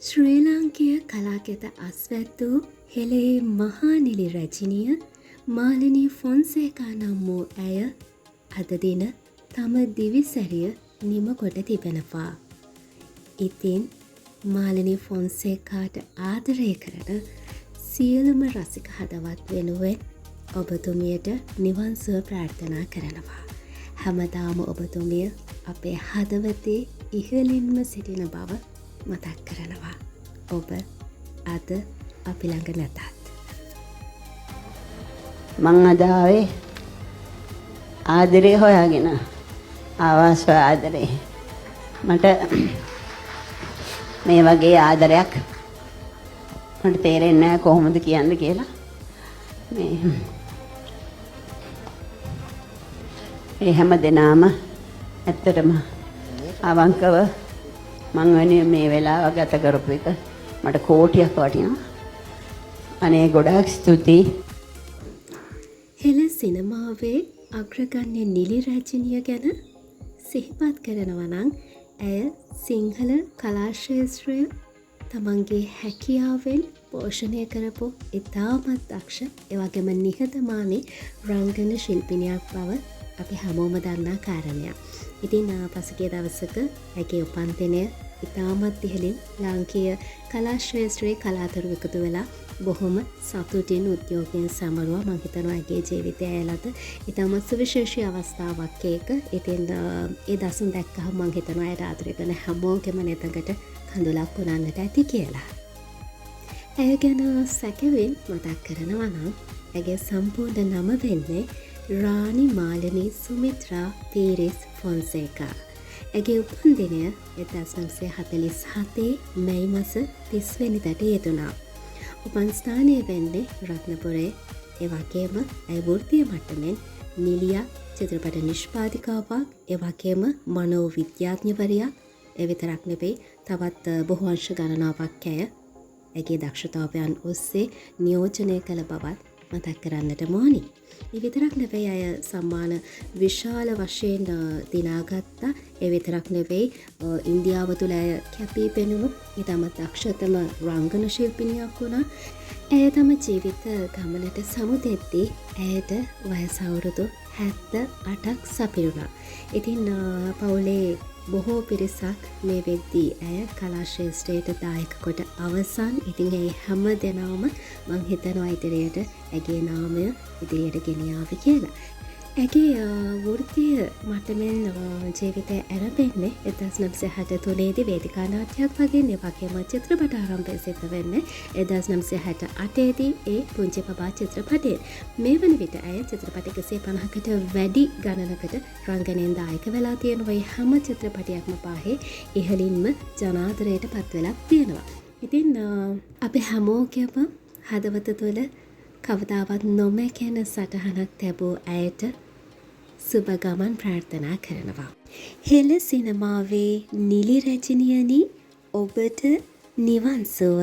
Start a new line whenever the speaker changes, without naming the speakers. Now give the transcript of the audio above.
ශ්‍රී ලාංකීය කලාකෙත අස්වැද්දූ හෙළේ මහා නිලි රැජිනිය මාලිනී ෆොන්සේකා නම් වූ ඇය අද දින තම දිවිසැරිය නිම කොට තිබෙනවා. ඉතින් මාලිනී ෆොන්සේකාට ආදරය කරන සියලුම රසික හදවත් වෙනුවෙන් ඔබතුමියට නිවන් සුව ප්‍රාර්ථනා කරනවා. හැමදාම ඔබතුමිය අපේ හදවතේ ඉහළින්ම සිටින බව මතක් කරනවා. ඔබ අද අපි ළඟ නැතත්.
මං අද ආවේ ආදරේ හොයාගෙන ආවාස් ආදරේ. මට මේ වගේ ආදරයක් මට තේරෙන්නේ නැහැ කොහොමද කියන්න කියලා. මේ හැම දිනම ඇත්තටම අවංකව මං වෙනුවෙන් මේ වෙලාව ගත කරපු එක මට කෝටියක් වටිනවා. අනේ ගොඩාක් ස්තුතියි.
හෙළ සිනමාවේ අග්‍රගණ්‍ය නිලි රැජිනිය ගැන සිහිපත් කරනවා නම් ඇය සිංහල කලා ක්ෂේත්‍රය තමන්ගේ හැකියාවෙන් පෝෂණය කරපු ඉතාමත් දක්ෂ එවැගේම නිහතමානී රංගන ශිල්පිනියක් බව අපි හැමෝම දන්නා කාරණයක්. ඉතින් පසුගිය දවසක ඇගේ උපන්දිනය ඉතාමත් ඉහළින් ලාංකීය කලා ක්ෂේත්‍රයේ කලාතුරු එකතු වෙලා බොහොම සතුටින් උද්‍යෝගයෙන් සමරුවා. මම හිතනවා ඇගේ ජීවිතය ඇයලට ඉතාමත් සුවිශේෂී අවස්ථාවක් ඒක. ඉතින් ඒ දසුන් දැක්කහම මම හිතනවා ඇයට ආදරය කරන හැමෝගෙම නෙතකට කඳුලක් උනන්නට ඇති කියලා. ඇය ගැන සැකෙවින් මතක් කරනවා නම් ඇගේ සම්පූර්ණ නම වෙන්නේ රානි මාලිනී සුමිත්‍රා පීරිස් ෆොන්සේකා. ඇගේ උපන්දිනය 1947 මැයි මස 30 වෙනිදාට යෙදුණා. උපන් ස්ථානය වෙන්නේ රත්නපුරේ. ඒ වගේම ඇය වෘත්තීය මට්ටමින් නිලියා චිත්‍රපට නිෂ්පාදිකාවක්, ඒ වගේම මනෝවිද්‍යාඥවරියක්. ඒ විතරක් නෙවෙයි තවත් බොහෝ අංශ ගණනාවක් ඇගේ දක්ෂතාවයන් ඔස්සේ නියෝජනය කළ බවත් මතක් කරන්නට ඕනි. ඒ විතරක් නෙවෙයි අය සම්මාන විශාල වශයෙන් දිනාගත්තා. ඒ විතරක් නෙවෙයි ඉන්දියාව තුළ අය කැපී පෙනුණු ඉතාමත් දක්ෂතම රංගන ශිල්පිනියක් වුණා. ඇය තම ජීවිත ගමනට සමු දෙද්දී ඇයට වයස අවුරුදු 78ක් සපිරුණා. ඉතින් පවුලේ බොහෝ පිරිසක් මේ වෙද්දී ඇය කලා ක්ෂේත්‍රයට දායක කොට අවසන්. ඉතින් ඒ හැම දෙනාම මං හිතනවා ඉදිරියට ඇගේ නාමය ඉදිරියට ගෙනියාවි කියලා. ඇගේ වෘත්තීය මට්ටමින් ජීවිතය ඇරඹෙන්නේ 1963 වේදිකා නාට්‍යයක් වගේ. ඒ වගේම චිත්‍රපට ආරම්භය සිද්ධ වෙන්නේ 1968 ඒ පුංචි බබා චිත්‍රපටයෙන්. මේ වන විට ඇය චිත්‍රපට 150කට වැඩි ගණනකට රංගනයෙන් දායක වෙලා තියෙනවා. ඒ හැම චිත්‍රපටයක්ම පාහේ ඉහළින්ම ජනාදරයට පත් වෙලා තියෙනවා. ඉතින් අපි හැමෝගෙම හදවත තුළ කවදාවත් නොමැකෙන සටහනක් තැබූ ඇයට සුබ ගමන් ප්‍රාර්ථනා කරනවා. හෙළ සිනමාවේ නිලි රැජිනියනි ඔබට නිවන් සුව.